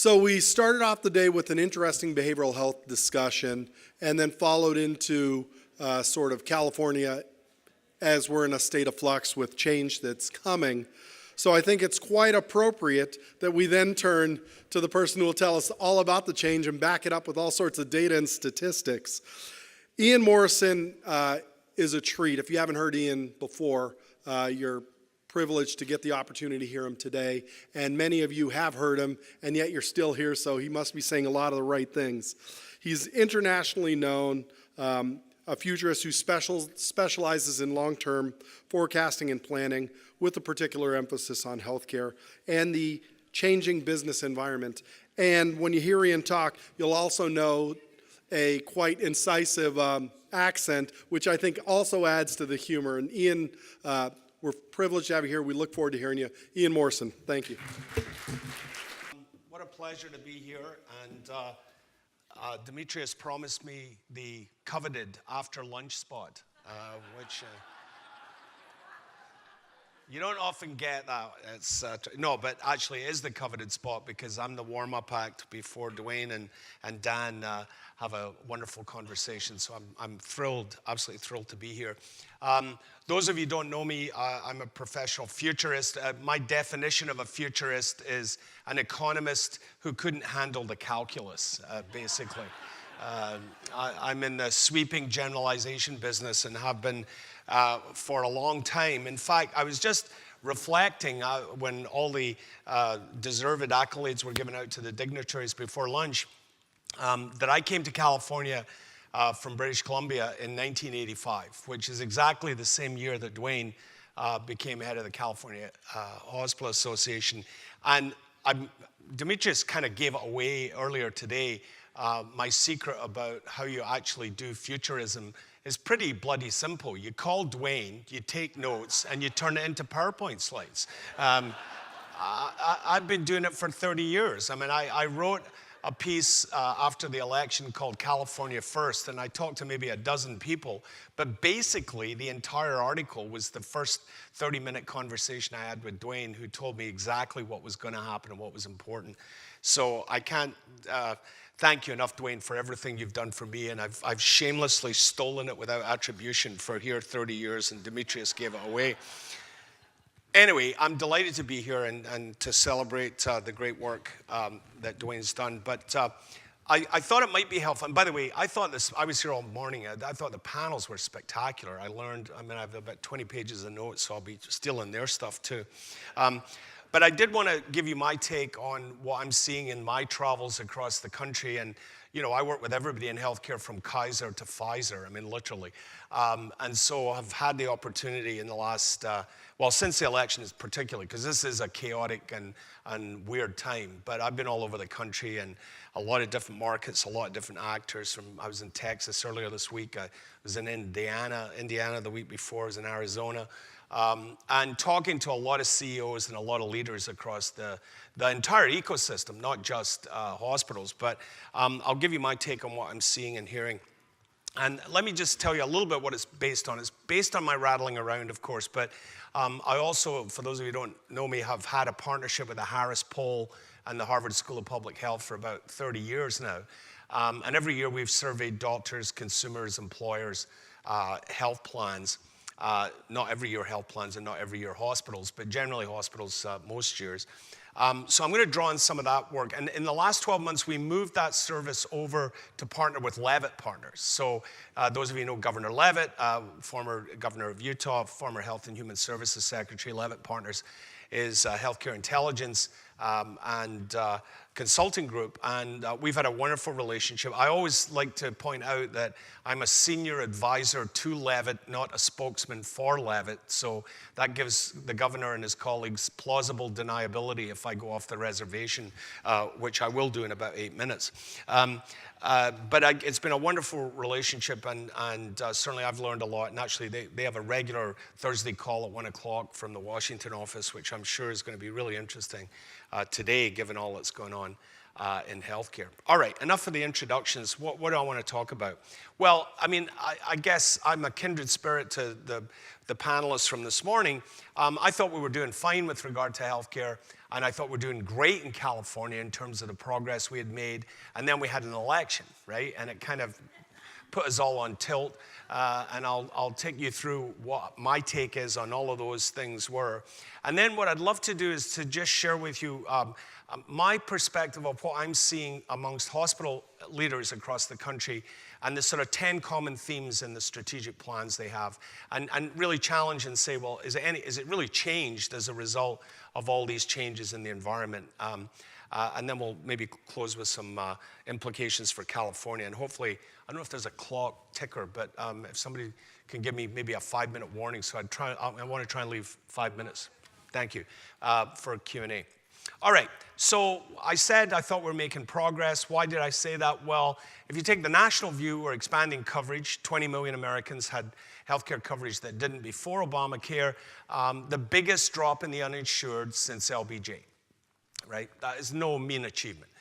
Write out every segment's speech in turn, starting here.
So we started off the day with an interesting behavioral health discussion and then followed into sort of California as we're in a state of flux with change that's coming. So I think it's quite appropriate that we then turn to the person who will tell us all about the change and back it up with all sorts of data and statistics. Ian Morrison is a treat. If you haven't heard Ian before, you're privileged to get the opportunity to hear him today, and many of you have heard him, and yet you're still here, so he must be saying a lot of the right things. He's internationally known, a futurist who specializes in long-term forecasting and planning with a particular emphasis on healthcare and the changing business environment. And when you hear Ian talk, you'll also know a quite incisive accent, which I think also adds to the humor. And Ian, we're privileged to have you here. We look forward to hearing you. Ian Morrison, thank you. What a pleasure to be here. And Demetrius promised me the coveted after lunch spot, which you don't often get that. It's, no, but actually it is the coveted spot because I'm the warm-up act before Dwayne and Dan have a wonderful conversation. So I'm thrilled, absolutely thrilled to be here. Those of you who don't know me, I'm a professional futurist. My definition of a futurist is an economist who couldn't handle the calculus, basically. I'm in the sweeping generalization business and have been for a long time. In fact, I was just reflecting when all the deserved accolades were given out to the dignitaries before lunch, that I came to California from British Columbia in 1985, which is exactly the same year that Dwayne became head of the California Hospital Association. And Demetrius kind of gave it away earlier today. My secret about how you actually do futurism is pretty bloody simple. You call Dwayne, you take notes, and you turn it into PowerPoint slides. I've been doing it for 30 years. I mean, I wrote a piece after the election called California First, and I talked to maybe a dozen people, but basically the entire article was the first 30-minute conversation I had with Dwayne, who told me exactly what was going to happen and what was important. So I can't thank you enough, Dwayne, for everything you've done for me, and I've shamelessly stolen it without attribution for here 30 years, and Demetrius gave it away. Anyway, I'm delighted to be here and to celebrate the great work that Dwayne's done. But I thought it might be helpful. And by the way, I was here all morning. I thought the panels were spectacular. I have about 20 pages of notes, so I'll be stealing their stuff too. But I did want to give you my take on what I'm seeing in my travels across the country. And, you know, I work with everybody in healthcare from Kaiser to Pfizer, I mean, literally. And so I've had the opportunity in the last, well, since the election is particularly, because this is a chaotic and weird time, but I've been all over the country and a lot of different markets, a lot of different actors. I was in Texas earlier this week. I was in Indiana the week before. I was in Arizona. And talking to a lot of CEOs and a lot of leaders across the entire ecosystem, not just hospitals. But I'll give you my take on what I'm seeing and hearing. And let me just tell you a little bit what it's based on. It's based on my rattling around, of course, but I also, for those of you who don't know me, have had a partnership with the Harris Poll and the Harvard School of Public Health for about 30 years now. And every year we've surveyed doctors, consumers, employers, health plans. Not every year health plans and not every year hospitals, but generally hospitals most years. So I'm going to draw on some of that work. And in the last 12 months, we moved that service over to partner with Levitt Partners. So those of you who know Governor Levitt, former governor of Utah, former Health and Human Services Secretary. Levitt Partners is healthcare intelligence and consulting group, and we've had a wonderful relationship. I always like to point out that I'm a senior advisor to Levitt, not a spokesman for Levitt, so that gives the governor and his colleagues plausible deniability if I go off the reservation, which I will do in about 8 minutes. But it's been a wonderful relationship, and certainly I've learned a lot. And actually, they have a regular Thursday call at 1 o'clock from the Washington office, which I'm sure is going to be really interesting today, given all that's going on in healthcare. All right, enough of the introductions. What do I want to talk about? Well, I mean, I guess I'm a kindred spirit to the panelists from this morning. I thought we were doing fine with regard to healthcare. And I thought we're doing great in California in terms of the progress we had made. And then we had an election, right? And it kind of put us all on tilt. And I'll take you through what my take is on all of those things were. And then what I'd love to do is to just share with you my perspective of what I'm seeing amongst hospital leaders across the country and the sort of 10 common themes in the strategic plans they have, and really challenge and say, well, is it really changed as a result of all these changes in the environment? And then we'll maybe close with some implications for California. And hopefully, I don't know if there's a clock ticker, but if somebody can give me maybe a 5-minute warning, so I want to try and leave 5 minutes. Thank you for Q&A. All right, so I said I thought we're making progress. Why did I say that? Well, if you take the national view, we're expanding coverage. 20 million Americans had healthcare coverage that didn't before Obamacare. The biggest drop in the uninsured since LBJ, right? That is no mean achievement.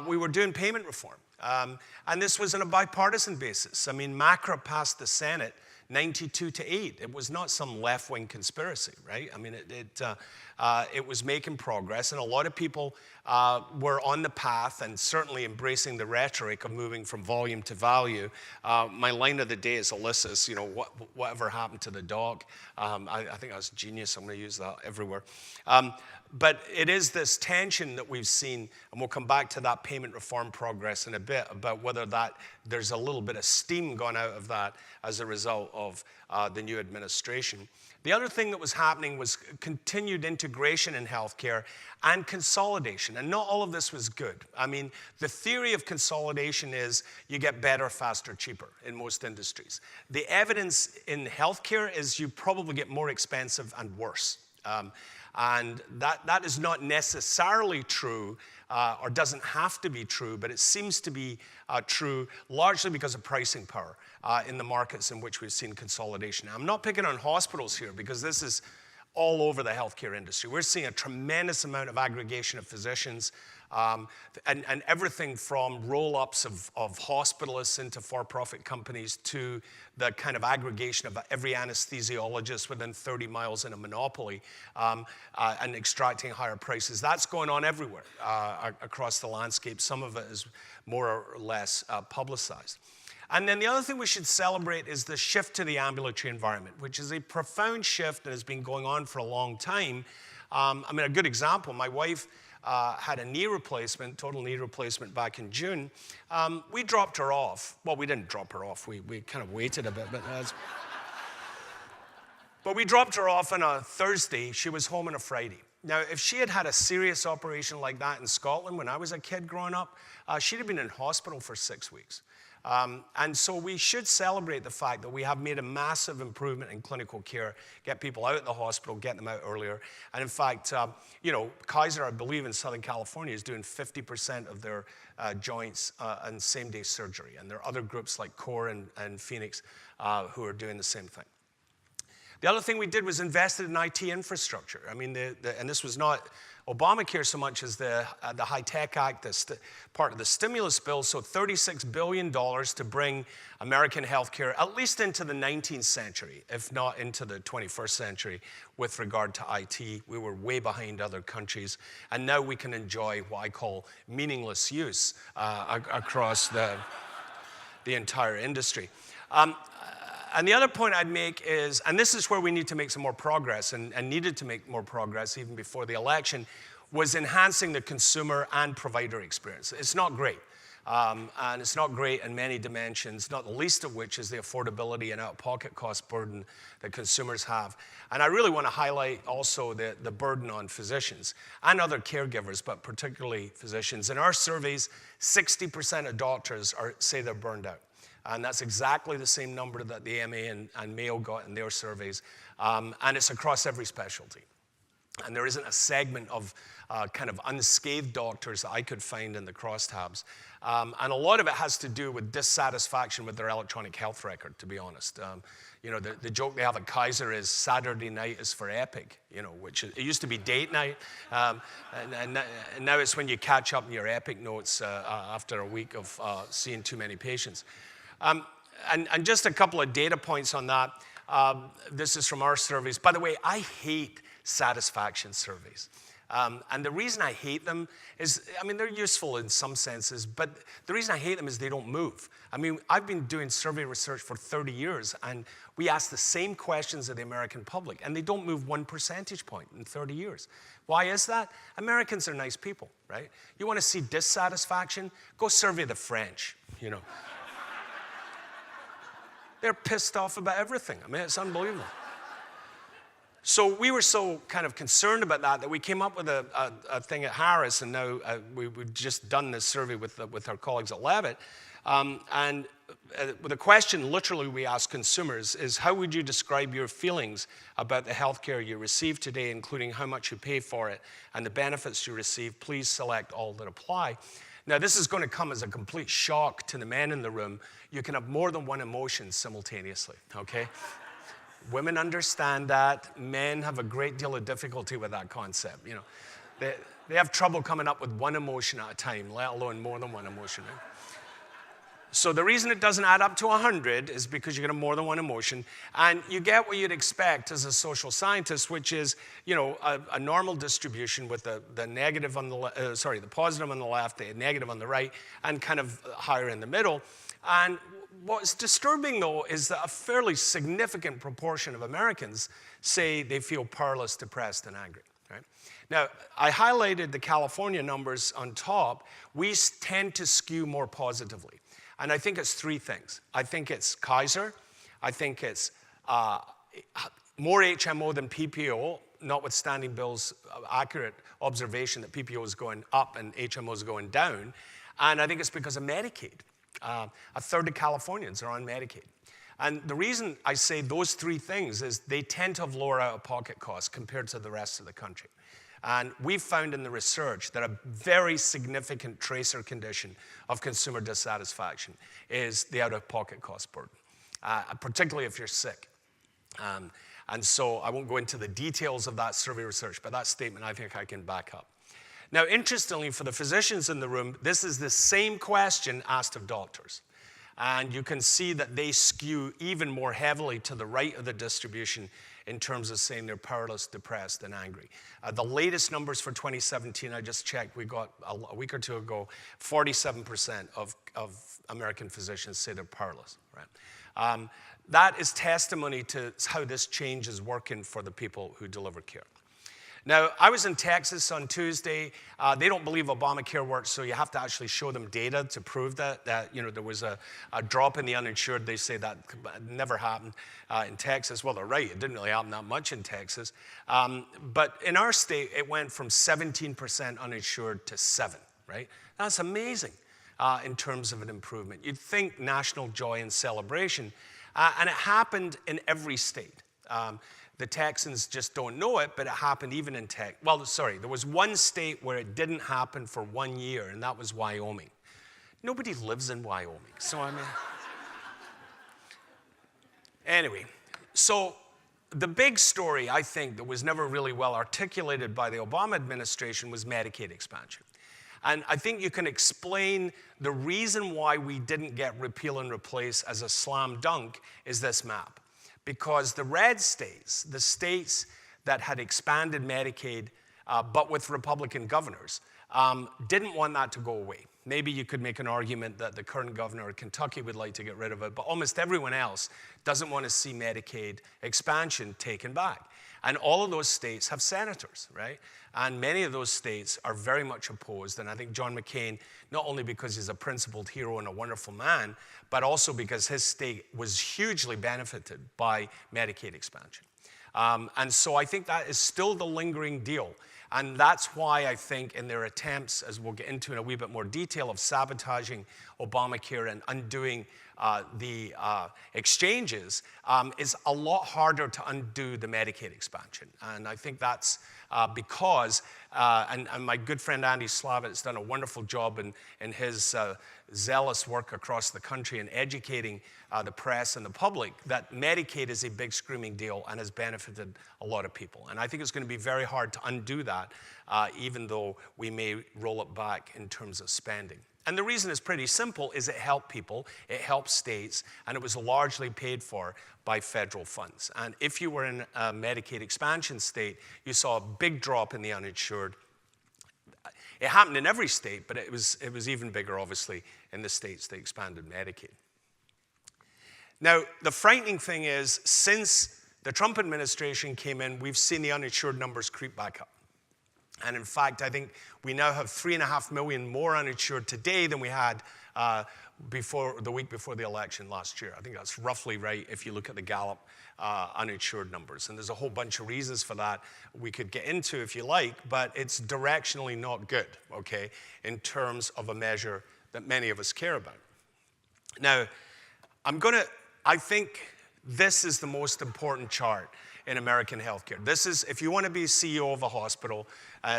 We were doing payment reform, and this was on a bipartisan basis. I mean, MACRA passed the Senate 92-8. It was not some left-wing conspiracy, right? I mean, it was making progress, and a lot of people were on the path and certainly embracing the rhetoric of moving from volume to value. My line of the day is Alyssa's, you know, whatever happened to the dog? I think that was genius. I'm going to use that everywhere. But it is this tension that we've seen, and we'll come back to that payment reform progress in a bit, about whether there's a little bit of steam gone out of that as a result of the new administration. The other thing that was happening was continued integration in healthcare and consolidation, and not all of this was good. I mean, the theory of consolidation is you get better, faster, cheaper in most industries. The evidence in healthcare is you probably get more expensive and worse. And that is not necessarily true or doesn't have to be true, but it seems to be true largely because of pricing power in the markets in which we've seen consolidation. Now, I'm not picking on hospitals here because this is all over the healthcare industry. We're seeing a tremendous amount of aggregation of physicians and everything from roll-ups of hospitalists into for-profit companies to the kind of aggregation of every anesthesiologist within 30 miles in a monopoly and extracting higher prices. That's going on everywhere across the landscape. Some of it is more or less publicized. And then the other thing we should celebrate is the shift to the ambulatory environment, which is a profound shift that has been going on for a long time. I mean, a good example, my wife had a knee replacement, total knee replacement back in June. We dropped her off. Well, we didn't drop her off. We kind of waited a bit. But we dropped her off on a Thursday. She was home on a Friday. Now, if she had had a serious operation like that in Scotland when I was a kid growing up, she'd have been in hospital for 6 weeks. And so we should celebrate the fact that we have made a massive improvement in clinical care, get people out of the hospital, get them out earlier. And in fact, you know, Kaiser, I believe in Southern California, is doing 50% of their joints and same-day surgery. And there are other groups like CORE and Phoenix who are doing the same thing. The other thing we did was invested in IT infrastructure. I mean, and this was not Obamacare so much as the High-Tech Act, part of the stimulus bill, so $36 billion to bring American healthcare at least into the 19th century, if not into the 21st century with regard to IT. We were way behind other countries, and now we can enjoy what I call meaningless use across the entire industry. And the other point I'd make is, and this is where we need to make some more progress and needed to make more progress even before the election, was enhancing the consumer and provider experience. It's not great. And it's not great in many dimensions, not the least of which is the affordability and out-of-pocket cost burden that consumers have. And I really want to highlight also the burden on physicians and other caregivers, but particularly physicians. In our surveys, 60% of doctors say they're burned out. And that's exactly the same number that the AMA and Mayo got in their surveys. And it's across every specialty. And there isn't a segment of kind of unscathed doctors that I could find in the crosstabs. And a lot of it has to do with dissatisfaction with their electronic health record, to be honest. You know, the joke they have at Kaiser is Saturday night is for Epic, you know, which it used to be date night. And now it's when you catch up in your Epic notes after a week of seeing too many patients. And just a couple of data points on that. This is from our surveys. By the way, I hate satisfaction surveys. And the reason I hate them is, I mean, they're useful in some senses, but the reason I hate them is they don't move. I mean, I've been doing survey research for 30 years, and we ask the same questions of the American public, and they don't move 1 percentage point in 30 years. Why is that? Americans are nice people, right? You want to see dissatisfaction? Go survey the French, you know. They're pissed off about everything. I mean, it's unbelievable. So we were so kind of concerned about that we came up with a thing at Harris, and now we've just done this survey with our colleagues at Levitt. The question literally we ask consumers is, how would you describe your feelings about the healthcare you receive today, including how much you pay for it and the benefits you receive? Please select all that apply. Now, this is going to come as a complete shock to the men in the room. You can have more than one emotion simultaneously, okay? Women understand that. Men have a great deal of difficulty with that concept. You know, they have trouble coming up with one emotion at a time, let alone more than one emotion. Right? So the reason it doesn't add up to 100 is because you get more than one emotion, and you get what you'd expect as a social scientist, which is, you know, a normal distribution with the negative on the positive on the left, the negative on the right, and kind of higher in the middle. And what's disturbing, though, is that a fairly significant proportion of Americans say they feel powerless, depressed, and angry. Right? Now, I highlighted the California numbers on top. We tend to skew more positively. And I think it's three things. I think it's Kaiser. I think it's more HMO than PPO, notwithstanding Bill's accurate observation that PPO is going up and HMO is going down. And I think it's because of Medicaid. A third of Californians are on Medicaid. And the reason I say those three things is they tend to have lower out-of-pocket costs compared to the rest of the country. And we've found in the research that a very significant tracer condition of consumer dissatisfaction is the out-of-pocket cost burden, particularly if you're sick. And so I won't go into the details of that survey research, but that statement I think I can back up. Now, interestingly, for the physicians in the room, this is the same question asked of doctors. And you can see that they skew even more heavily to the right of the distribution in terms of saying they're powerless, depressed, and angry. The latest numbers for 2017, I just checked, we got a week or two ago, 47% of American physicians say they're powerless. Right? That is testimony to how this change is working for the people who deliver care. Now, I was in Texas on Tuesday. They don't believe Obamacare works, so you have to actually show them data to prove that you know, there was a drop in the uninsured. They say that never happened in Texas. Well, they're right. It didn't really happen that much in Texas. But in our state, it went from 17% uninsured to 7%, right? That's amazing in terms of an improvement. You'd think national joy and celebration, and it happened in every state. The Texans just don't know it, but it happened even in well, sorry, there was one state where it didn't happen for 1 year, and that was Wyoming. Nobody lives in Wyoming, so I mean. Anyway, so the big story, I think, that was never really well articulated by the Obama administration was Medicaid expansion. And I think you can explain the reason why we didn't get repeal and replace as a slam dunk is this map. Because the red states, the states that had expanded Medicaid, but with Republican governors, didn't want that to go away. Maybe you could make an argument that the current governor of Kentucky would like to get rid of it, but almost everyone else doesn't want to see Medicaid expansion taken back. And all of those states have senators, right? And many of those states are very much opposed. And I think John McCain, not only because he's a principled hero and a wonderful man, but also because his state was hugely benefited by Medicaid expansion. And so I think that is still the lingering deal. And that's why I think in their attempts, as we'll get into in a wee bit more detail, of sabotaging Obamacare and undoing the exchanges, is a lot harder to undo the Medicaid expansion. And I think that's because, and my good friend Andy Slavitt has done a wonderful job in his zealous work across the country in educating the press and the public that Medicaid is a big screaming deal and has benefited a lot of people. And I think it's going to be very hard to undo that, even though we may roll it back in terms of spending. And the reason is pretty simple, is it helped people, it helped states, and it was largely paid for by federal funds. And if you were in a Medicaid expansion state, you saw a big drop in the uninsured. It happened in every state, but it was even bigger, obviously, in the states that expanded Medicaid. Now, the frightening thing is, since the Trump administration came in, we've seen the uninsured numbers creep back up. And in fact, I think we now have 3.5 million more uninsured today than we had the week before the election last year. I think that's roughly right if you look at the Gallup uninsured numbers. And there's a whole bunch of reasons for that we could get into if you like, but it's directionally not good, okay, in terms of a measure that many of us care about. Now, I think this is the most important chart in American healthcare. This is, if you want to be CEO of a hospital,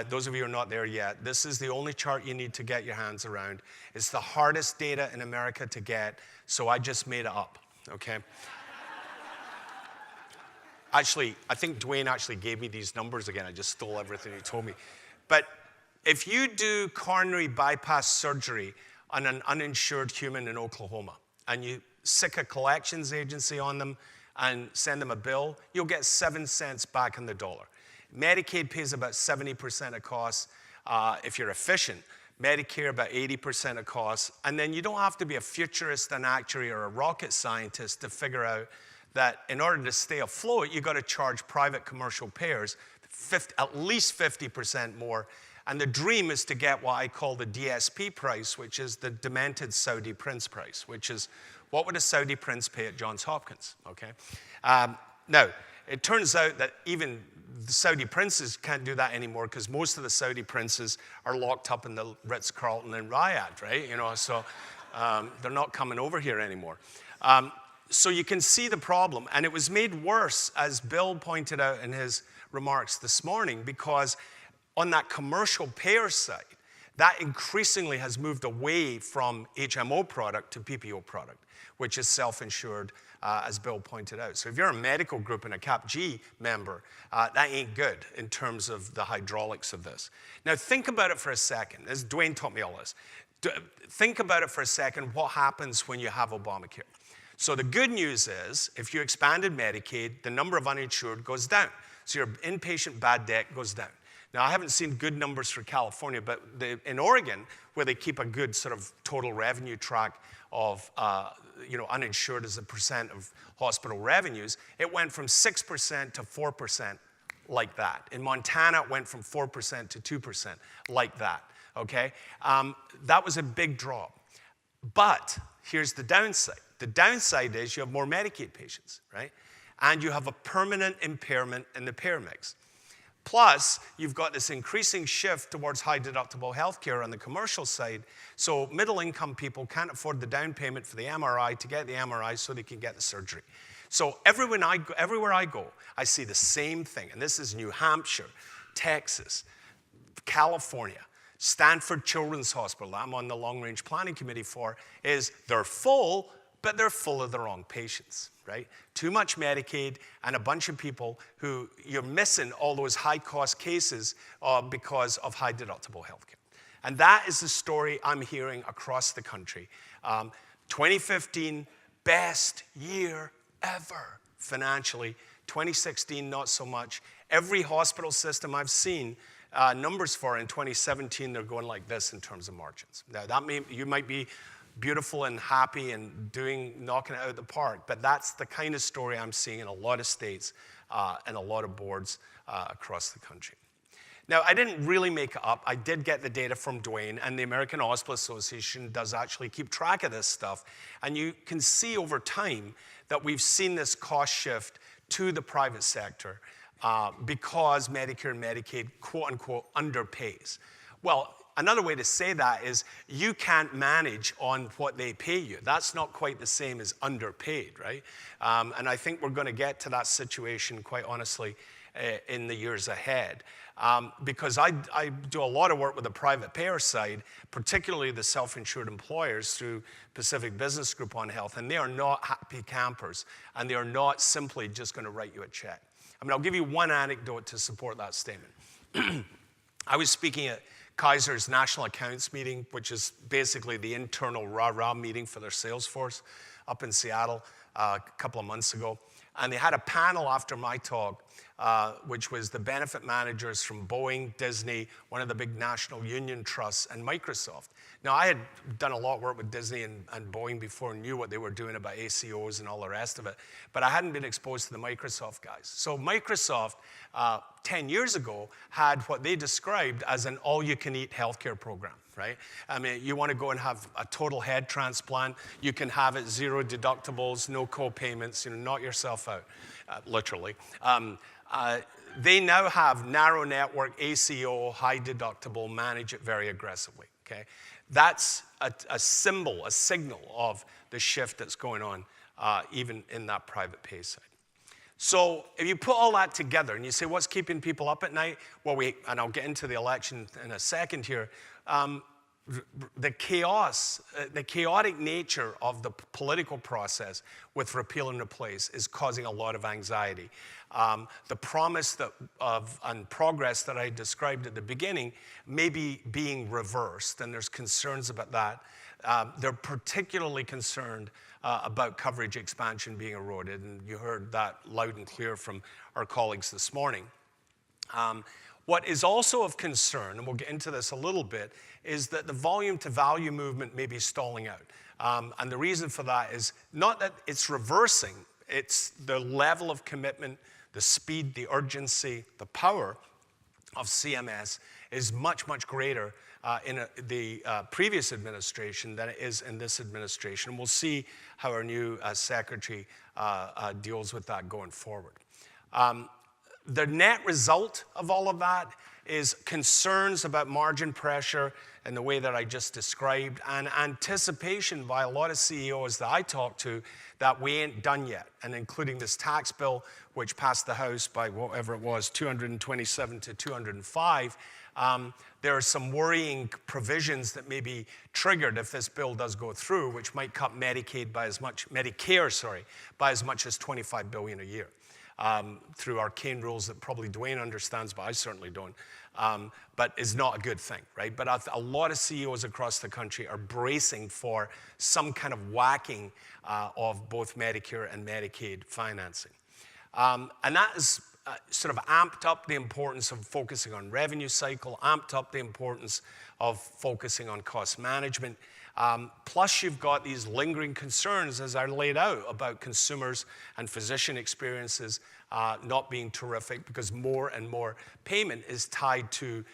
those of you who are not there yet, this is the only chart you need to get your hands around. It's the hardest data in America to get, so I just made it up, okay? Actually, I think Dwayne actually gave me these numbers again. I just stole everything he told me. But if you do coronary bypass surgery on an uninsured human in Oklahoma, and you stick a collections agency on them and send them a bill, you'll get 7 cents back on the dollar. Medicaid pays about 70% of costs if you're efficient. Medicare about 80% of costs. And then you don't have to be a futurist, an actuary, or a rocket scientist to figure out that in order to stay afloat, you've got to charge private commercial payers at least 50% more. And the dream is to get what I call the DSP price, which is the demented Saudi prince price, which is what would a Saudi prince pay at Johns Hopkins, okay? Now, it turns out that even the Saudi princes can't do that anymore because most of the Saudi princes are locked up in the Ritz-Carlton in Riyadh, right? You know, so they're not coming over here anymore. So you can see the problem, and it was made worse, as Bill pointed out in his remarks this morning, because on that commercial payer side, that increasingly has moved away from HMO product to PPO product, which is self-insured, as Bill pointed out. So if you're a medical group and a CAPG member, that ain't good in terms of the hydraulics of this. Now think about it for a second, as Dwayne taught me all this. Think about it for a second, what happens when you have Obamacare. So the good news is, if you expanded Medicaid, the number of uninsured goes down. So your inpatient bad debt goes down. Now, I haven't seen good numbers for California, but in Oregon, where they keep a good sort of total revenue track of uninsured as a percent of hospital revenues, it went from 6% to 4% like that. In Montana, it went from 4% to 2% like that, okay? That was a big drop. But here's the downside. The downside is you have more Medicaid patients, right? And you have a permanent impairment in the payer mix. Plus, you've got this increasing shift towards high deductible healthcare on the commercial side. So middle income people can't afford the down payment for the MRI to get the MRI so they can get the surgery. So everywhere I go, I see the same thing. And this is New Hampshire, Texas, California, Stanford Children's Hospital, I'm on the long-range planning committee for, is they're full, but they're full of the wrong patients, right? Too much Medicaid and a bunch of people who you're missing all those high-cost cases because of high deductible healthcare. And that is the story I'm hearing across the country. 2015, best year ever financially. 2016, not so much. Every hospital system I've seen numbers for in 2017, they're going like this in terms of margins. Now, you might be beautiful and happy and knocking it out of the park, but that's the kind of story I'm seeing in a lot of states and a lot of boards across the country. Now, I didn't really make it up. I did get the data from Dwayne, and the American Hospital Association does actually keep track of this stuff. And you can see over time that we've seen this cost shift to the private sector because Medicare and Medicaid, quote unquote, underpays. Well, another way to say that is you can't manage on what they pay you. That's not quite the same as underpaid, right? And I think we're going to get to that situation, quite honestly, in the years ahead. Because I do a lot of work with the private payer side, particularly the self-insured employers through Pacific Business Group on Health, and they are not happy campers, and they are not simply just going to write you a check. I mean, I'll give you one anecdote to support that statement. I was speaking at Kaiser's national accounts meeting, which is basically the internal rah-rah meeting for their sales force up in Seattle a couple of months ago. And they had a panel after my talk, which was the benefit managers from Boeing, Disney, one of the big national union trusts, and Microsoft. Now, I had done a lot of work with Disney and Boeing before and knew what they were doing about ACOs and all the rest of it, but I hadn't been exposed to the Microsoft guys. So Microsoft, 10 years ago, had what they described as an all-you-can-eat healthcare program, right? I mean, you want to go and have a total head transplant, you can have it, 0 deductibles, no co-payments, knock yourself out, literally. They now have narrow network, ACO, high deductible, manage it very aggressively, okay? That's a symbol, a signal of the shift that's going on even in that private pay side. So if you put all that together and you say, what's keeping people up at night? Well, and I'll get into the election in a second here, the chaotic nature of the political process with repeal and replace is causing a lot of anxiety. The promise and progress that I described at the beginning may be being reversed, and there's concerns about that. They're particularly concerned about coverage expansion being eroded, and you heard that loud and clear from our colleagues this morning. What is also of concern, and we'll get into this a little bit, is that the volume to value movement may be stalling out. And the reason for that is not that it's reversing, it's the level of commitment, the speed, the urgency, the power of CMS is much, much greater in the previous administration than it is in this administration. And we'll see how our new secretary deals with that going forward. The net result of all of that is concerns about margin pressure in the way that I just described, and anticipation by a lot of CEOs that I talk to that we ain't done yet, and including this tax bill, which passed the House by whatever it was, 227 to 205. There are some worrying provisions that may be triggered if this bill does go through, which might cut Medicare by as much as $25 billion a year. Through arcane rules that probably Dwayne understands, but I certainly don't, but is not a good thing, right? But a lot of CEOs across the country are bracing for some kind of whacking of both Medicare and Medicaid financing. And that has sort of amped up the importance of focusing on revenue cycle, amped up the importance of focusing on cost management. Plus, you've got these lingering concerns, as I laid out, about consumers and physician experiences not being terrific because more and more payment is tied to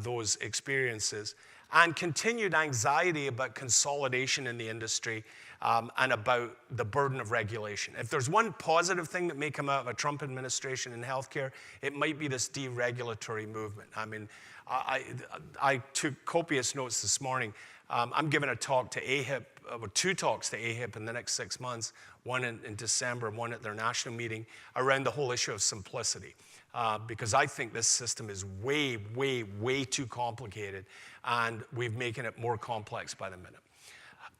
those experiences. And continued anxiety about consolidation in the industry and about the burden of regulation. If there's one positive thing that may come out of a Trump administration in healthcare, it might be this deregulatory movement. I mean, I took copious notes this morning. I'm giving a talk to AHIP, or 2 talks to AHIP in the next 6 months, one in December, one at their national meeting, around the whole issue of simplicity. Because I think this system is way, way, way too complicated, and we're making it more complex by the minute.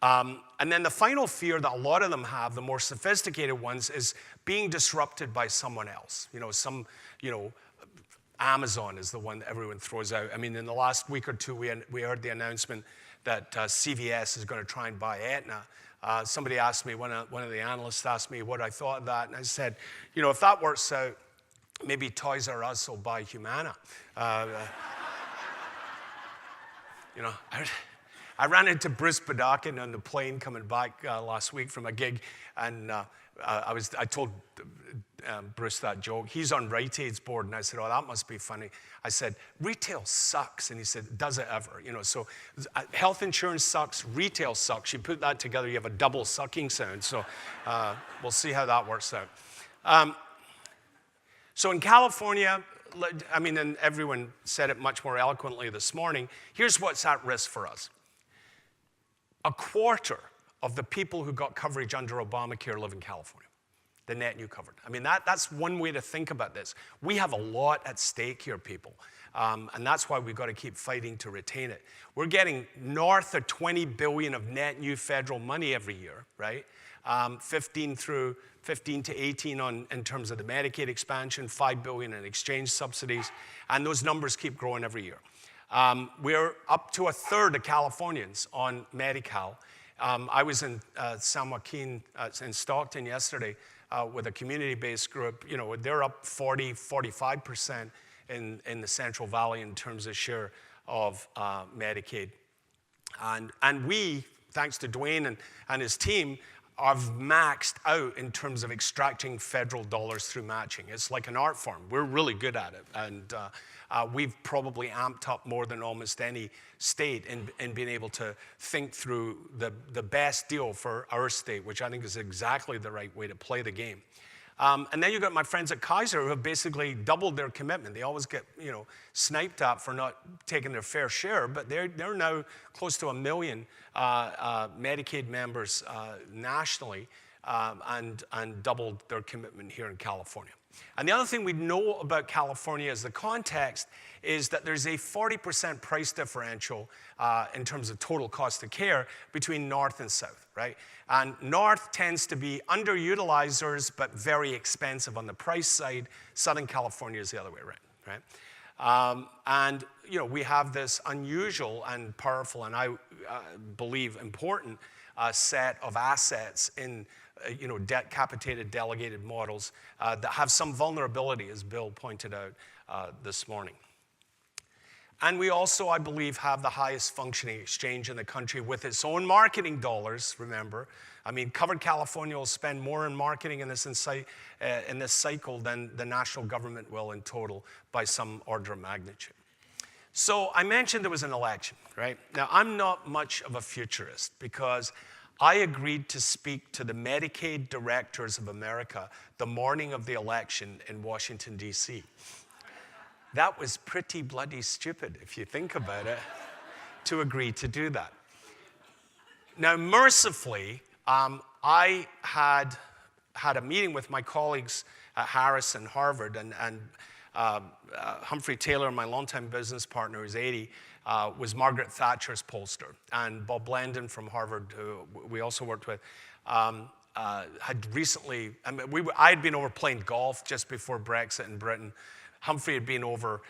And then the final fear that a lot of them have, the more sophisticated ones, is being disrupted by someone else. Amazon is the one that everyone throws out. I mean, in the last week or two, we heard the announcement that CVS is going to try and buy Aetna. Somebody asked me, one of the analysts asked me what I thought of that, and I said, if that works out, maybe Toys R Us will buy Humana. I ran into Bruce Badakin on the plane coming back last week from a gig, and I told Bruce that joke. He's on Rite Aid's board, and I said, oh, that must be funny. I said, retail sucks, and he said, does it ever? So health insurance sucks, retail sucks. You put that together, you have a double sucking sound, so we'll see how that works out. So in California, I mean, and everyone said it much more eloquently this morning, here's what's at risk for us. A quarter of the people who got coverage under Obamacare live in California, the net new covered. I mean, that's one way to think about this. We have a lot at stake here, people, and that's why we've got to keep fighting to retain it. We're getting north of $20 billion of net new federal money every year, right? 15 to 18 in terms of the Medicaid expansion, $5 billion in exchange subsidies, and those numbers keep growing every year. We're up to a third of Californians on Medi-Cal. I was in San Joaquin in Stockton yesterday with a community-based group. You know, they're up 40, 45% in the Central Valley in terms of share of Medicaid. And we, thanks to Dwayne and his team, have maxed out in terms of extracting federal dollars through matching. It's like an art form. We're really good at it. And we've probably amped up more than almost any state in being able to think through the best deal for our state, which I think is exactly the right way to play the game. And then you've got my friends at Kaiser who have basically doubled their commitment. They always get, you know, sniped at for not taking their fair share, but they're now close to 1 million Medicaid members nationally, and doubled their commitment here in California. And the other thing we know about California as the context is that there's a 40% price differential in terms of total cost of care between North and South, right? And North tends to be underutilizers, but very expensive on the price side. Southern California is the other way around, right? And, you know, we have this unusual and powerful, and I believe important set of assets in you know, capitated delegated models that have some vulnerability, as Bill pointed out this morning. And we also, I believe, have the highest functioning exchange in the country with its own marketing dollars, remember. I mean, Covered California will spend more in marketing in this cycle than the national government will in total by some order of magnitude. So I mentioned there was an election, right? Now, I'm not much of a futurist because I agreed to speak to the Medicaid Directors of America the morning of the election in Washington, D.C. That was pretty bloody stupid, if you think about it, to agree to do that. Now, mercifully, I had a meeting with my colleagues at Harris and Harvard, and Humphrey Taylor, my longtime business partner, who's 80, was Margaret Thatcher's pollster. And Bob Blandon from Harvard, who we also worked with, had recently, I had been over playing golf just before Brexit in Britain. Humphrey had been over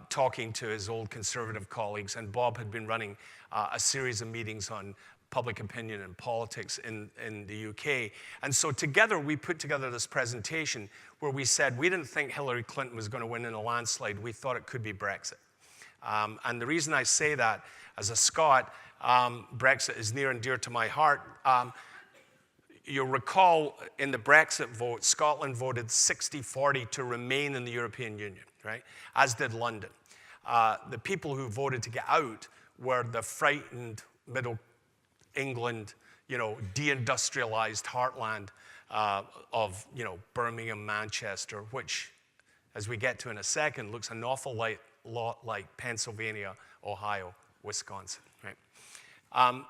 talking to his old conservative colleagues, and Bob had been running a series of meetings on public opinion and politics in the UK. And so together, we put together this presentation where we said we didn't think Hillary Clinton was going to win in a landslide. We thought it could be Brexit. And the reason I say that, as a Scot, Brexit is near and dear to my heart. You'll recall in the Brexit vote, Scotland voted 60-40 to remain in the European Union, right? As did London. The people who voted to get out were the frightened Middle England, you know, deindustrialized heartland of, you know, Birmingham, Manchester, which, as we get to in a second, looks an awful lot like Pennsylvania, Ohio, Wisconsin, right?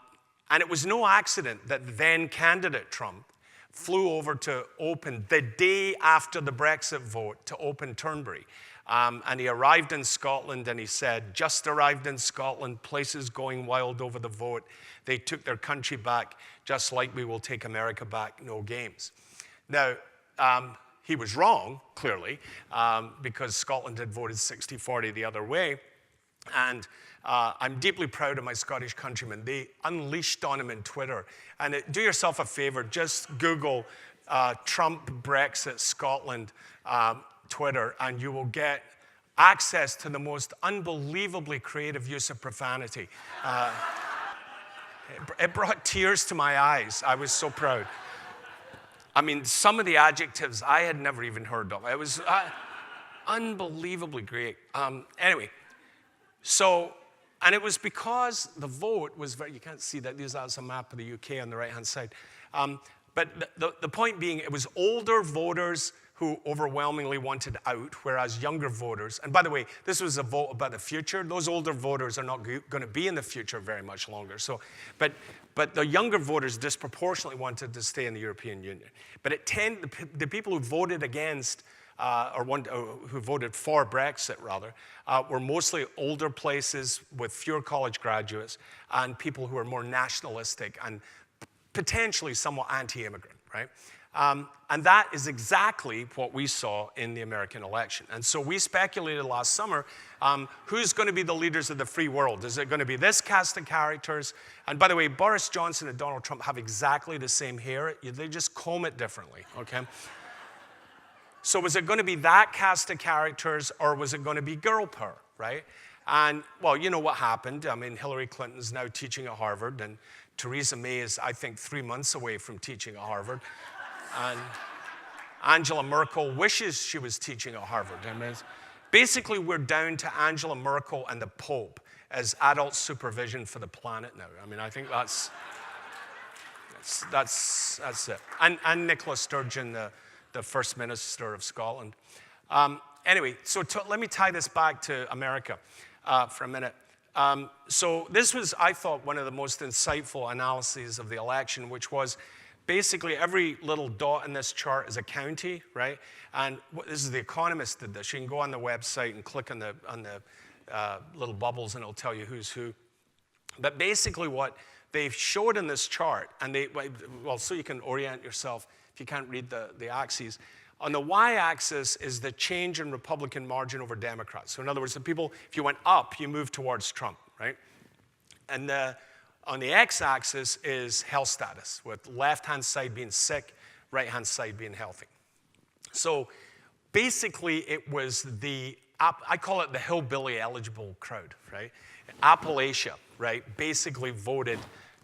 And it was no accident that then candidate Trump flew over to open, the day after the Brexit vote, to open Turnberry. And he arrived in Scotland and he said, just arrived in Scotland, places going wild over the vote. They took their country back just like we will take America back, no games. Now, he was wrong, clearly, because Scotland had voted 60-40 the other way. And I'm deeply proud of my Scottish countrymen. They unleashed on him in Twitter. And do yourself a favor, just Google Trump, Brexit, Scotland, Twitter, and you will get access to the most unbelievably creative use of profanity. It brought tears to my eyes. I was so proud. I mean, some of the adjectives I had never even heard of. It was unbelievably great. Anyway, so, and it was because the vote was very, you can't see that, that's a map of the UK on the right-hand side. But the point being, it was older voters who overwhelmingly wanted out, whereas younger voters, and by the way, this was a vote about the future. Those older voters are not going to be in the future very much longer. So, but the younger voters disproportionately wanted to stay in the European Union. But the people who voted against, who voted for Brexit, rather, were mostly older places with fewer college graduates and people who are more nationalistic and potentially somewhat anti-immigrant, right? And that is exactly what we saw in the American election. And so we speculated last summer, who's going to be the leaders of the free world? Is it going to be this cast of characters? And by the way, Boris Johnson and Donald Trump have exactly the same hair. They just comb it differently, okay? So was it going to be that cast of characters, or was it going to be girl power, right? And, well, you know what happened. I mean, Hillary Clinton's now teaching at Harvard, and Theresa May is, I think, 3 months away from teaching at Harvard. And Angela Merkel wishes she was teaching at Harvard. I mean, basically, we're down to Angela Merkel and the Pope as adult supervision for the planet now. I mean, I think that's it. And Nicola Sturgeon, the First Minister of Scotland. Anyway, so let me tie this back to America for a minute. So this was, I thought, one of the most insightful analyses of the election, which was basically every little dot in this chart is a county, right? And this is The Economist did this. You can go on the website and click on the little bubbles, and it'll tell you who's who. But basically what they showed in this chart, and well, so you can orient yourself if you can't read the axes. On the y-axis is the change in Republican margin over Democrats. So in other words, the people, if you went up, you moved towards Trump, right? And on the x-axis is health status, with left-hand side being sick, right-hand side being healthy. So basically, it was I call it the hillbilly eligible crowd, right? Appalachia, right, basically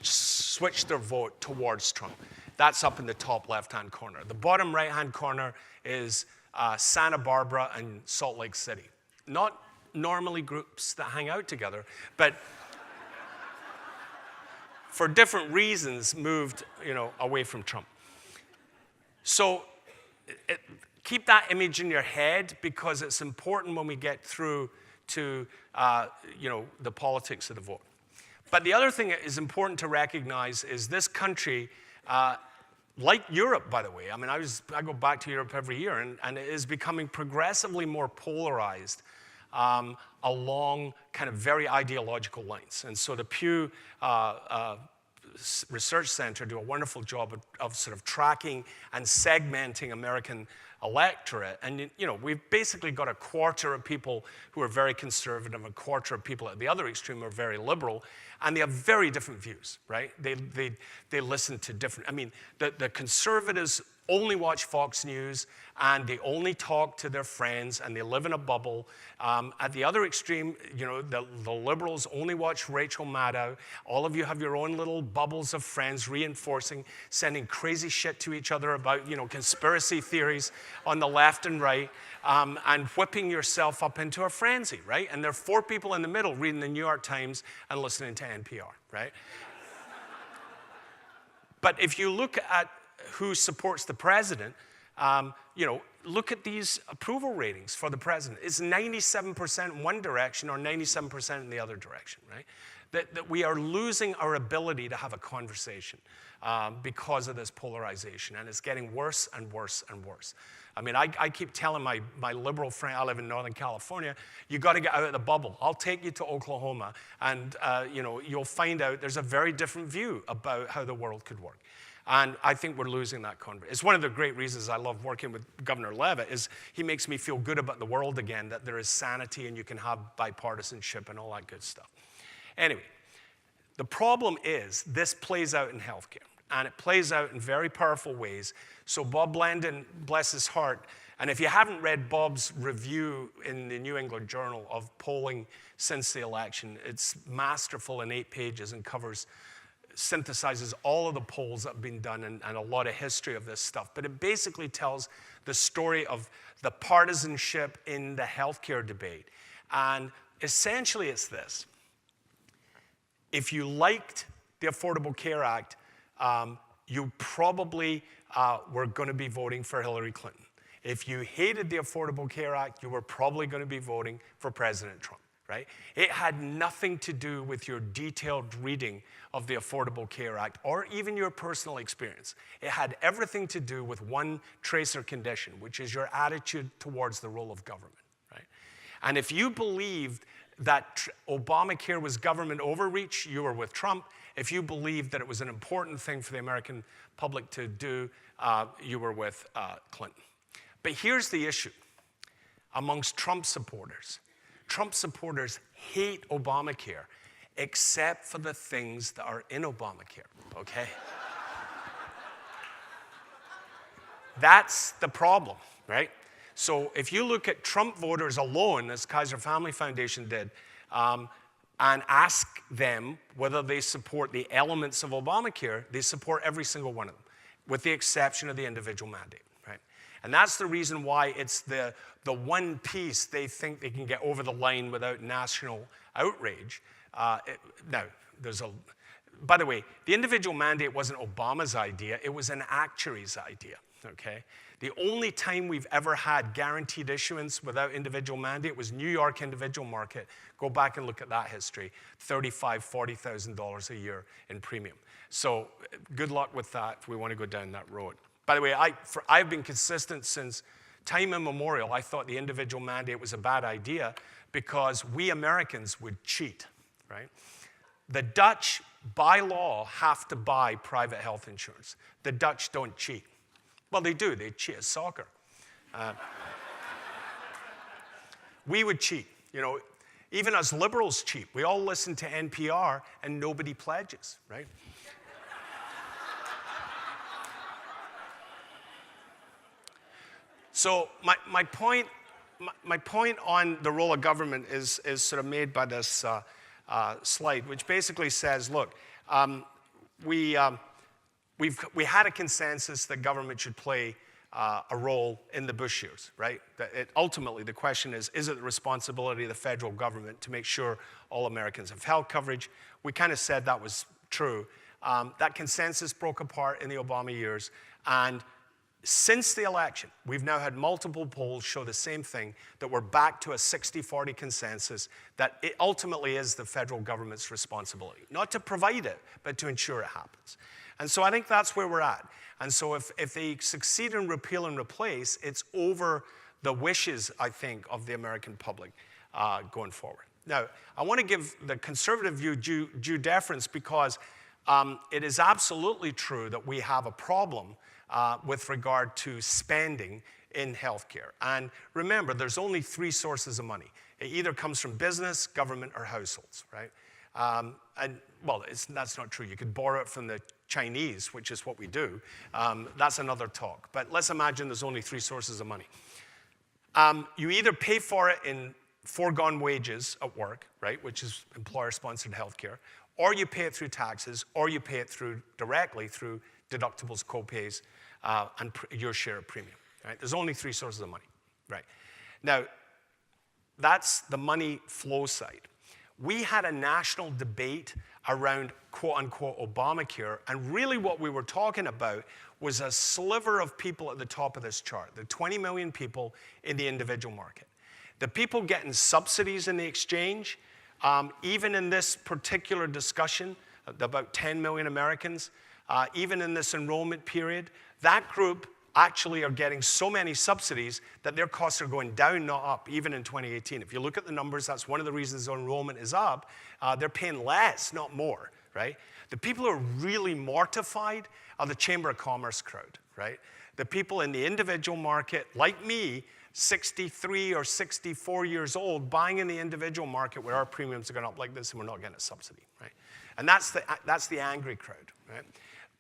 switched their vote towards Trump. That's up in the top left-hand corner. The bottom right-hand corner is Santa Barbara and Salt Lake City. Not normally groups that hang out together, but for different reasons moved, away from Trump. So keep that image in your head, because it's important when we get through to, the politics of the vote. But the other thing that is important to recognize is this country, like Europe, by the way. I mean, I go back to Europe every year, and it is becoming progressively more polarized along kind of very ideological lines. And so the Pew Research Center do a wonderful job of sort of tracking and segmenting American electorate. And, we've basically got a quarter of people who are very conservative, a quarter of people at the other extreme are very liberal, and they have very different views, right? They listen to different, I mean, the conservatives only watch Fox News, and they only talk to their friends, and they live in a bubble. At the other extreme, the liberals only watch Rachel Maddow. All of you have your own little bubbles of friends reinforcing, sending crazy shit to each other about, conspiracy theories on the left and right, and whipping yourself up into a frenzy, right? And there are 4 people in the middle reading the New York Times and listening to NPR, right? But if you look at who supports the president, look at these approval ratings for the president. It's 97% in one direction or 97% in the other direction, right? That we are losing our ability to have a conversation because of this polarization, and it's getting worse and worse and worse. I mean, I keep telling my liberal friend, I live in Northern California, you got to get out of the bubble. I'll take you to Oklahoma, and you'll find out there's a very different view about how the world could work. And I think we're losing that conversation. It's one of the great reasons I love working with Governor Leavitt is he makes me feel good about the world again, that there is sanity and you can have bipartisanship and all that good stuff. Anyway, the problem is this plays out in healthcare, and it plays out in very powerful ways. So Bob Landon, bless his heart, and if you haven't read Bob's review in the New England Journal of polling since the election, it's masterful in 8 pages and synthesizes all of the polls that have been done and a lot of history of this stuff. But it basically tells the story of the partisanship in the healthcare debate. And essentially it's this. If you liked the Affordable Care Act, you probably were going to be voting for Hillary Clinton. If you hated the Affordable Care Act, you were probably going to be voting for President Trump. Right? It had nothing to do with your detailed reading of the Affordable Care Act or even your personal experience. It had everything to do with one tracer condition, which is your attitude towards the role of government. Right? And if you believed that Obamacare was government overreach, you were with Trump. If you believed that it was an important thing for the American public to do, you were with Clinton. But here's the issue amongst Trump supporters. Trump supporters hate Obamacare, except for the things that are in Obamacare, okay? That's the problem, right? So if you look at Trump voters alone, as Kaiser Family Foundation did, and ask them whether they support the elements of Obamacare, they support every single one of them, with the exception of the individual mandate, right? And that's the reason why it's the one piece they think they can get over the line without national outrage. Now, by the way, the individual mandate wasn't Obama's idea, it was an actuary's idea, okay? The only time we've ever had guaranteed issuance without individual mandate was New York individual market. Go back and look at that history, $35,000, $40,000 a year in premium. So good luck with that if we want to go down that road. By the way, I've been consistent since time immemorial. I thought the individual mandate was a bad idea because we Americans would cheat, right? The Dutch, by law, have to buy private health insurance. The Dutch don't cheat. Well, they do. They cheat at soccer. We would cheat. You know, even as liberals cheat. We all listen to NPR and nobody pledges, right? So my point on the role of government is sort of made by this slide, which basically says, look, we had a consensus that government should play a role in the Bush years, right? Ultimately, the question is it the responsibility of the federal government to make sure all Americans have health coverage? We kind of said that was true. That consensus broke apart in the Obama years, and since the election, we've now had multiple polls show the same thing, that we're back to a 60-40 consensus, that it ultimately is the federal government's responsibility. Not to provide it, but to ensure it happens. And so I think that's where we're at. And so if they succeed in repeal and replace, it's over the wishes, I think, of the American public going forward. Now, I want to give the conservative view due deference because it is absolutely true that we have a problem with regard to spending in healthcare. And remember, there's only three sources of money. It either comes from business, government, or households, right? Well, that's not true. You could borrow it from the Chinese, which is what we do. That's another talk. But let's imagine there's only three sources of money. You either pay for it in foregone wages at work, right, which is employer-sponsored healthcare, or you pay it through taxes, or you pay it directly through deductibles, co-pays, and your share of premium, right? There's only three sources of money, right? Now, that's the money flow side. We had a national debate around quote-unquote Obamacare, and really what we were talking about was a sliver of people at the top of this chart, the 20 million people in the individual market. The people getting subsidies in the exchange, even in this particular discussion, about 10 million Americans, even in this enrollment period, that group actually are getting so many subsidies that their costs are going down, not up, even in 2018. If you look at the numbers, that's one of the reasons enrollment is up. They're paying less, not more, right? The people who are really mortified are the Chamber of Commerce crowd, right? The people in the individual market, like me, 63 or 64 years old, buying in the individual market where our premiums are going up like this and we're not getting a subsidy, right? And that's the angry crowd, right?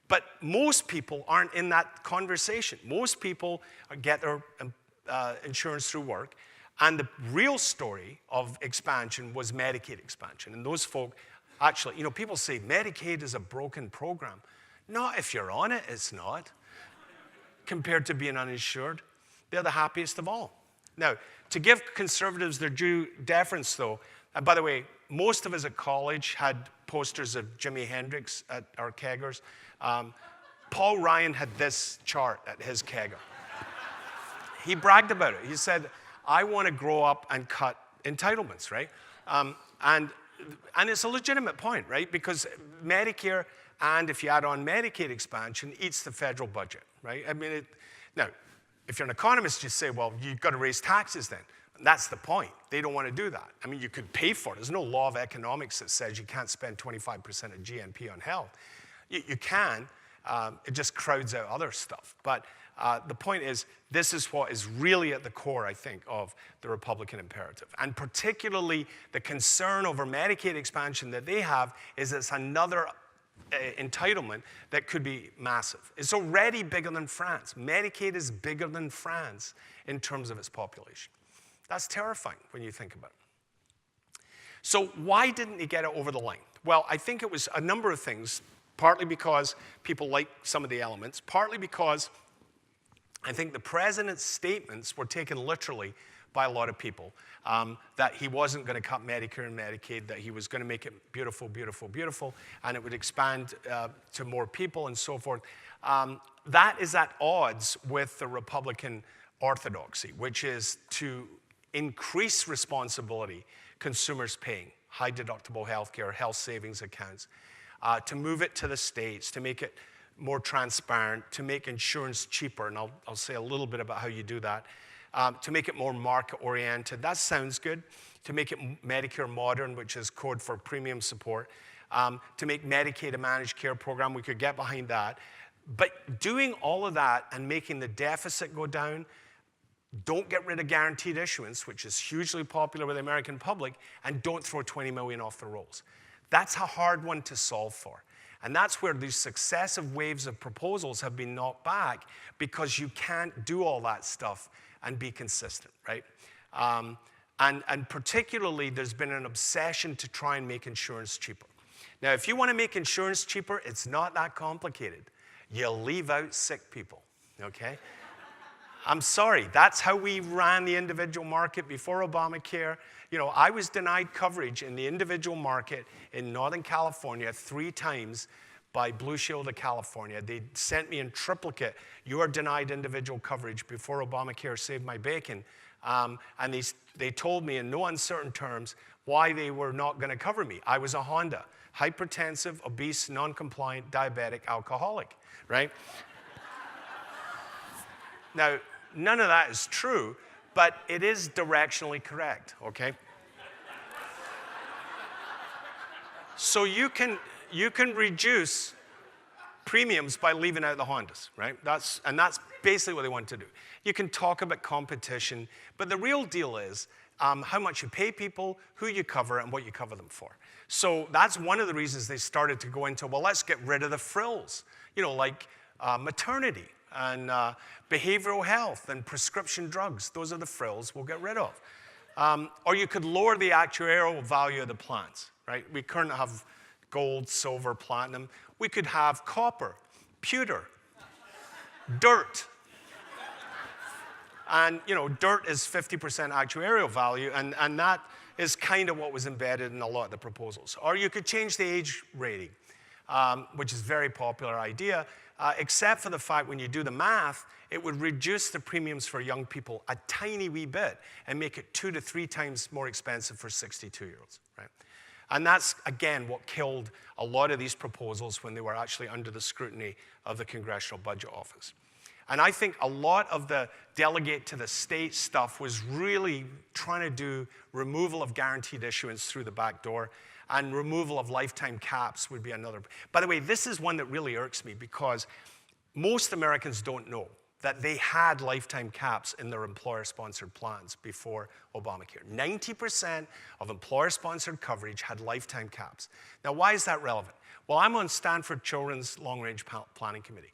But most people aren't in that conversation. Most people get their insurance through work. And the real story of expansion was Medicaid expansion. And those folk actually, you know, people say Medicaid is a broken program. Not if you're on it, it's not. Compared to being uninsured, they're the happiest of all. Now, to give conservatives their due deference, though, and by the way, most of us at college had posters of Jimi Hendrix at our keggers. Paul Ryan had this chart at his kegger. He bragged about it. He said, I want to grow up and cut entitlements, right? And it's a legitimate point, right? Because Medicare, and if you add on Medicaid expansion, eats the federal budget, right? I mean, now, if you're an economist, you say, well, you've got to raise taxes then. That's the point. They don't want to do that. I mean, you could pay for it. There's no law of economics that says you can't spend 25% of GNP on health. You can. It just crowds out other stuff. But the point is, this is what is really at the core, I think, of the Republican imperative. And particularly the concern over Medicaid expansion that they have is it's another entitlement that could be massive. It's already bigger than France. Medicaid is bigger than France in terms of its population. That's terrifying when you think about it. So why didn't they get it over the line? Well, I think it was a number of things, partly because people like some of the elements, partly because I think the president's statements were taken literally by a lot of people, that he wasn't going to cut Medicare and Medicaid, that he was going to make it beautiful, beautiful, beautiful, and it would expand to more people and so forth. That is at odds with the Republican orthodoxy, which is to increase responsibility consumers paying, high deductible health care, health savings accounts, to move it to the states, to make it more transparent, to make insurance cheaper, and I'll say a little bit about how you do that, to make it more market-oriented. That sounds good. To make it Medicare modern, which is code for premium support. To make Medicaid a managed care program, we could get behind that. But doing all of that and making the deficit go down, don't get rid of guaranteed issuance, which is hugely popular with the American public, and don't throw 20 million off the rolls. That's a hard one to solve for. And that's where these successive waves of proposals have been knocked back, because you can't do all that stuff and be consistent, right? And particularly, there's been an obsession to try and make insurance cheaper. Now, if you want to make insurance cheaper, it's not that complicated. You leave out sick people, okay? I'm sorry, that's how we ran the individual market before Obamacare. You know, I was denied coverage in the individual market in Northern California 3 times by Blue Shield of California. They sent me in triplicate, you are denied individual coverage before Obamacare saved my bacon. And they told me in no uncertain terms why they were not going to cover me. I was a Honda, hypertensive, obese, non-compliant, diabetic, alcoholic, right? Now, none of that is true, but it is directionally correct, okay? So you can reduce premiums by leaving out the Hondas, right? And that's basically what they want to do. You can talk about competition, but the real deal is how much you pay people, who you cover, and what you cover them for. So that's one of the reasons they started to go into, well, let's get rid of the frills, you know, like maternity and behavioral health and prescription drugs. Those are the frills we'll get rid of. Or you could lower the actuarial value of the plans, right? We currently have gold, silver, platinum. We could have copper, pewter, dirt. And, you know, dirt is 50% actuarial value, and that is kind of what was embedded in a lot of the proposals. Or you could change the age rating, which is a very popular idea, except for the fact when you do the math, it would reduce the premiums for young people a tiny wee bit and make it 2 to 3 times more expensive for 62-year-olds, right? And that's, again, what killed a lot of these proposals when they were actually under the scrutiny of the Congressional Budget Office. And I think a lot of the delegate to the state stuff was really trying to do removal of guaranteed issuance through the back door, and removal of lifetime caps would be another. By the way, this is one that really irks me, because most Americans don't know that they had lifetime caps in their employer-sponsored plans before Obamacare. 90% of employer-sponsored coverage had lifetime caps. Now, why is that relevant? Well, I'm on Stanford Children's Long-Range Planning Committee.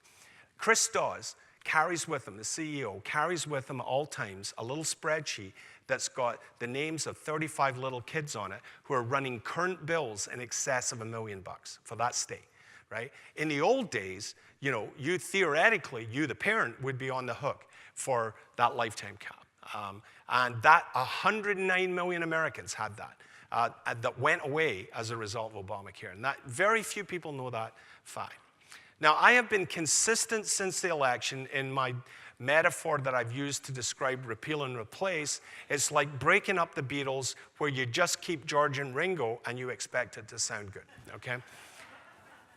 Chris Dawes carries with him, the CEO, carries with him at all times a little spreadsheet that's got the names of 35 little kids on it who are running current bills in excess of $1 million for that state, right? In the old days, you know, you theoretically, you, the parent, would be on the hook for that lifetime cap. And that 109 million Americans had that went away as a result of Obamacare. And that very few people know that fact. Now, I have been consistent since the election in my metaphor that I've used to describe repeal and replace. It's like breaking up the Beatles, where you just keep George and Ringo and you expect it to sound good, okay?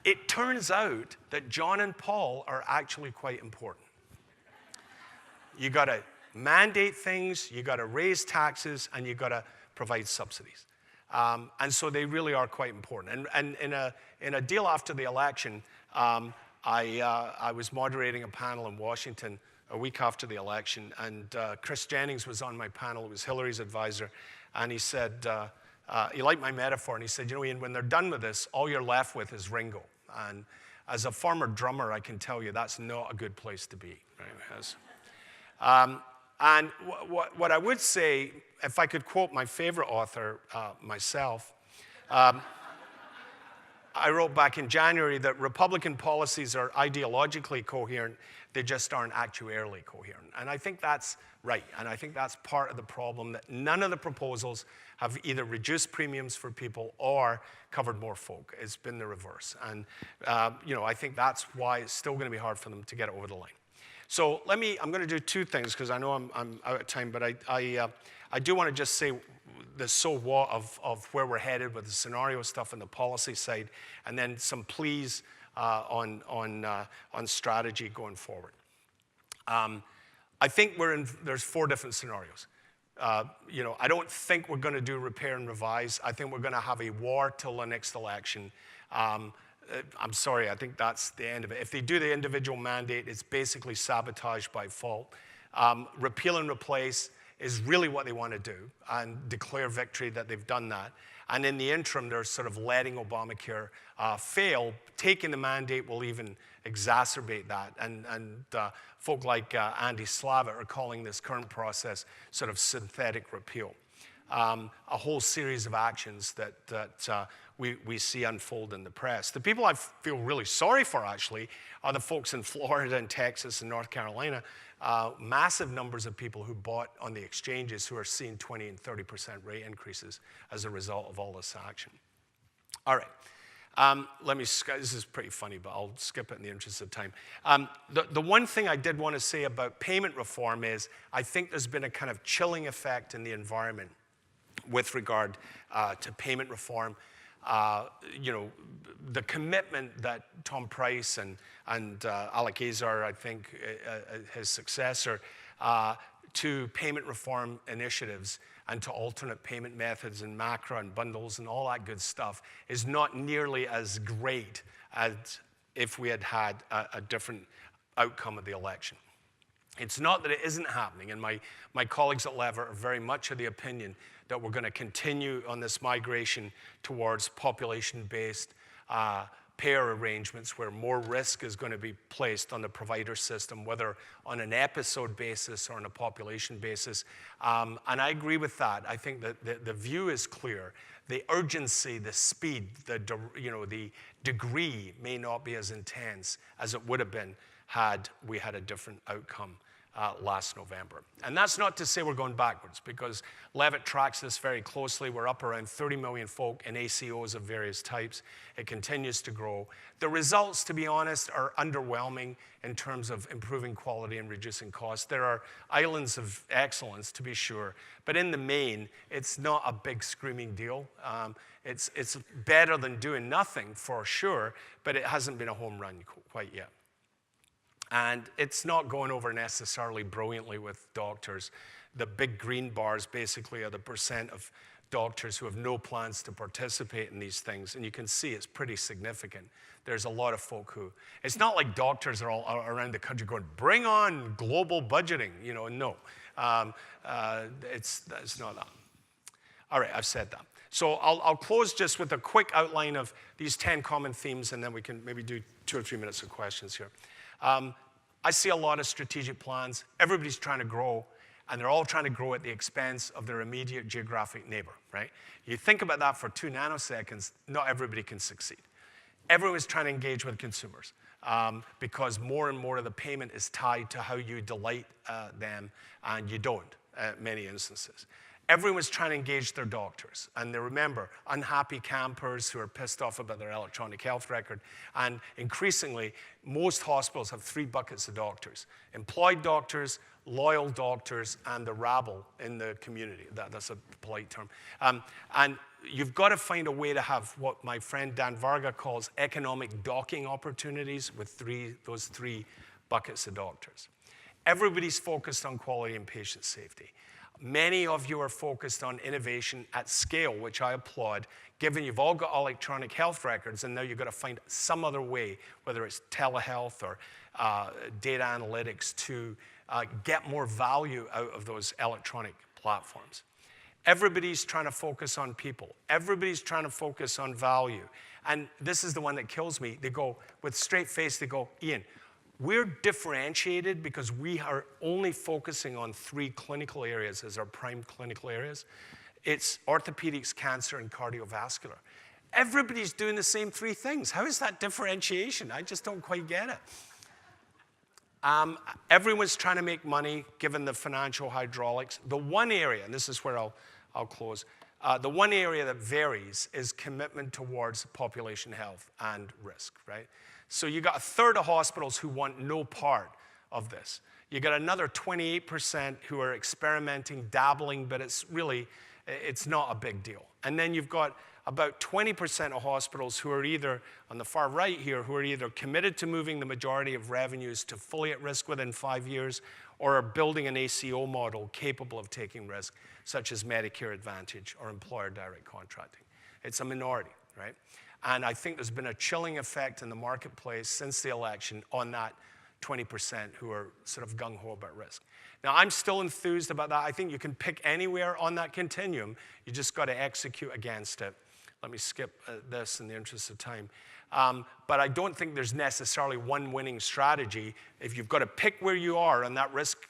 It turns out that John and Paul are actually quite important. You got to mandate things, you got to raise taxes, and you got to provide subsidies. And so they really are quite important. And in a deal after the election, I was moderating a panel in Washington a week after the election, and Chris Jennings was on my panel. He was Hillary's advisor, and he said, he liked my metaphor, and he said, you know, Ian, when they're done with this, all you're left with is Ringo. And as a former drummer, I can tell you that's not a good place to be. Right? And what I would say, if I could quote my favorite author myself, I wrote back in January that Republican policies are ideologically coherent, they just aren't actuarially coherent. And I think that's right, and I think that's part of the problem, that none of the proposals have either reduced premiums for people or covered more folk. It's been the reverse. And you know, I think that's why it's still gonna be hard for them to get it over the line. So I'm going to do two things, because I know I'm out of time, but I do want to just say the so what of where we're headed with the scenario stuff and the policy side, and then some pleas on strategy going forward. I think there's 4 different scenarios. You know, I don't think we're going to do repair and revise. I think we're going to have a war till the next election. I'm sorry, I think that's the end of it. If they do the individual mandate, it's basically sabotage by fault. Repeal and replace is really what they want to do, and declare victory that they've done that. And in the interim, they're sort of letting Obamacare fail. Taking the mandate will even exacerbate that. And folk like Andy Slavitt are calling this current process sort of synthetic repeal. A whole series of actions that we see unfold in the press. The people I feel really sorry for, actually, are the folks in Florida and Texas and North Carolina. Massive numbers of people who bought on the exchanges who are seeing 20 and 30% rate increases as a result of all this action. All right. This is pretty funny, but I'll skip it in the interest of time. The one thing I did want to say about payment reform is I think there's been a kind of chilling effect in the environment with regard to payment reform. You know, the commitment that Tom Price and Alec Azar, I think, his successor, to payment reform initiatives and to alternate payment methods and macro and bundles and all that good stuff is not nearly as great as if we had had a different outcome of the election. It's not that it isn't happening, and my colleagues at Lever are very much of the opinion that we're going to continue on this migration towards population-based payer arrangements where more risk is going to be placed on the provider system, whether on an episode basis or on a population basis. And I agree with that. I think that the view is clear. The urgency, the speed, the degree may not be as intense as it would have been had we had a different outcome last November. And that's not to say we're going backwards, because Levitt tracks this very closely. We're up around 30 million folk in ACOs of various types. It continues to grow. The results, to be honest, are underwhelming in terms of improving quality and reducing costs. There are islands of excellence, to be sure, but in the main, it's not a big screaming deal. It's better than doing nothing, for sure, but it hasn't been a home run quite yet. And it's not going over necessarily brilliantly with doctors. The big green bars basically are the percent of doctors who have no plans to participate in these things. And you can see it's pretty significant. There's a lot of folk who, it's not like doctors are all around the country going, bring on global budgeting, you know, no. It's not that. All right, I've said that. So I'll close just with a quick outline of these 10 common themes, and then we can maybe do 2 or 3 minutes of questions here. I see a lot of strategic plans. Everybody's trying to grow, and they're all trying to grow at the expense of their immediate geographic neighbor, right? You think about that for 2 nanoseconds, not everybody can succeed. Everyone's trying to engage with consumers because more and more of the payment is tied to how you delight them, and you don't at many instances. Everyone's trying to engage their doctors. And they remember, unhappy campers who are pissed off about their electronic health record. And increasingly, most hospitals have 3 buckets of doctors: employed doctors, loyal doctors, and the rabble in the community. That's a polite term. And you've got to find a way to have what my friend Dan Varga calls economic docking opportunities with those 3 buckets of doctors. Everybody's focused on quality and patient safety. Many of you are focused on innovation at scale, which I applaud, given you've all got electronic health records, and now you've got to find some other way, whether it's telehealth or data analytics, to get more value out of those electronic platforms. Everybody's trying to focus on people. Everybody's trying to focus on value. And this is the one that kills me. They go, with straight face, they go, Ian, we're differentiated because we are only focusing on 3 clinical areas as our prime clinical areas. It's orthopedics, cancer, and cardiovascular. Everybody's doing the same 3 things. How is that differentiation? I just don't quite get it. Everyone's trying to make money given the financial hydraulics. The one area, and this is where I'll close, the one area that varies is commitment towards population health and risk, right? So you got a third of hospitals who want no part of this. You got another 28% who are experimenting, dabbling, but it's not a big deal. And then you've got about 20% of hospitals who are either, on the far right here, who are either committed to moving the majority of revenues to fully at risk within 5 years, or are building an ACO model capable of taking risk, such as Medicare Advantage or employer direct contracting. It's a minority, right? And I think there's been a chilling effect in the marketplace since the election on that 20% who are sort of gung-ho about risk. Now, I'm still enthused about that. I think you can pick anywhere on that continuum. You just got to execute against it. Let me skip this in the interest of time. But I don't think there's necessarily one winning strategy. If you've got to pick where you are on that risk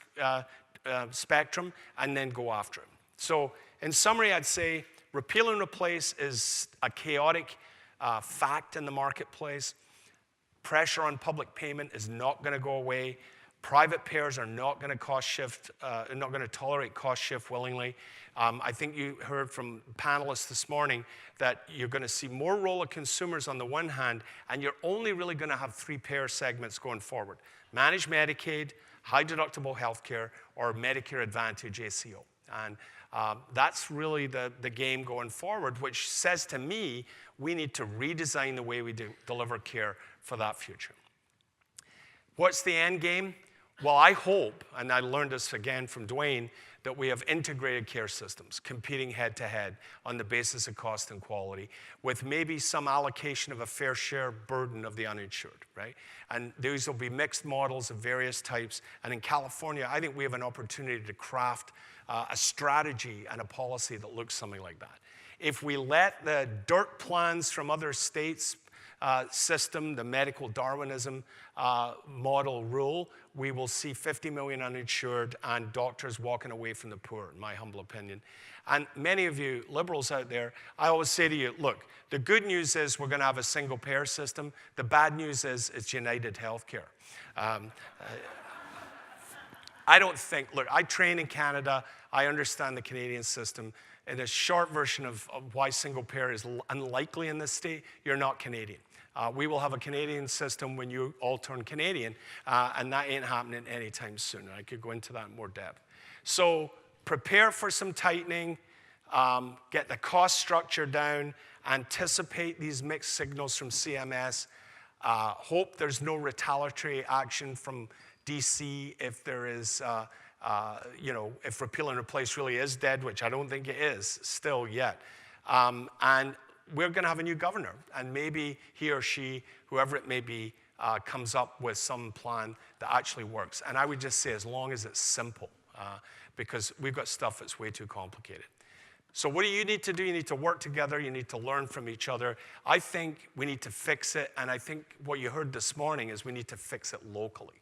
spectrum and then go after it. So in summary, I'd say repeal and replace is a chaotic fact in the marketplace. Pressure on public payment is not going to go away. Private payers are not going to cost shift, not going to tolerate cost shift willingly. I think you heard from panelists this morning that you're going to see more role of consumers on the one hand, and you're only really going to have 3 payer segments going forward: managed Medicaid, high deductible healthcare, or Medicare Advantage ACO. And that's really the game going forward, which says to me we need to redesign the way we deliver care for that future. What's the end game? Well, I hope, and I learned this again from Dwayne, that we have integrated care systems competing head-to-head on the basis of cost and quality, with maybe some allocation of a fair share burden of the uninsured, right? And these will be mixed models of various types. And in California, I think we have an opportunity to craft a strategy and a policy that looks something like that. If we let the dirt plans from other states system, the medical Darwinism model rule, we will see 50 million uninsured and doctors walking away from the poor, in my humble opinion. And many of you liberals out there, I always say to you, look, the good news is we're going to have a single payer system. The bad news is it's United Healthcare. I don't think, look, I train in Canada. I understand the Canadian system. In a short version of why single payer is unlikely in this state, you're not Canadian. We will have a Canadian system when you all turn Canadian, and that ain't happening anytime soon. I could go into that in more depth. So prepare for some tightening, get the cost structure down, anticipate these mixed signals from CMS, hope there's no retaliatory action from DC if there is, if repeal and replace really is dead, which I don't think it is still yet. And we're going to have a new governor, and maybe he or she, whoever it may be, comes up with some plan that actually works. And I would just say as long as it's simple, because we've got stuff that's way too complicated. So what do you need to do? You need to work together. You need to learn from each other. I think we need to fix it, and I think what you heard this morning is we need to fix it locally.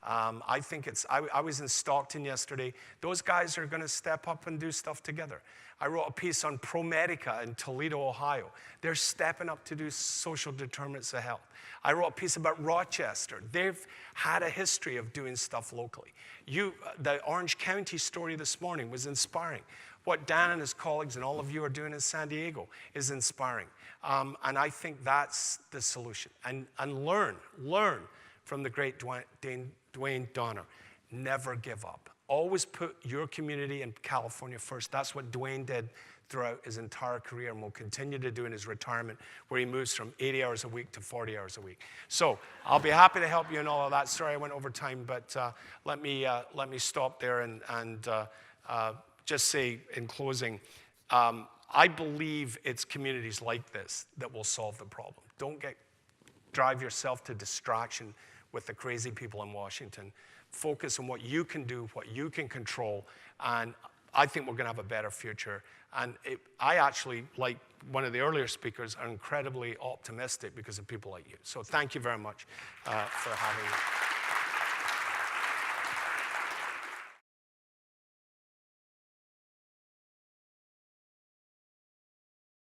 I think I was in Stockton yesterday. Those guys are going to step up and do stuff together. I wrote a piece on ProMedica in Toledo, Ohio. They're stepping up to do social determinants of health. I wrote a piece about Rochester. They've had a history of doing stuff locally. The Orange County story this morning was inspiring. What Dan and his colleagues and all of you are doing in San Diego is inspiring. And I think that's the solution. And learn from the great Dwayne Donner. Never give up. Always put your community in California first. That's what Dwayne did throughout his entire career and will continue to do in his retirement, where he moves from 80 hours a week to 40 hours a week. So I'll be happy to help you in all of that. Sorry I went over time, but let me stop there and just say in closing, I believe it's communities like this that will solve the problem. Don't drive yourself to distraction with the crazy people in Washington. Focus on what you can do, what you can control, and I think we're going to have a better future. And I actually, like one of the earlier speakers, are incredibly optimistic because of people like you. So thank you very much for having me.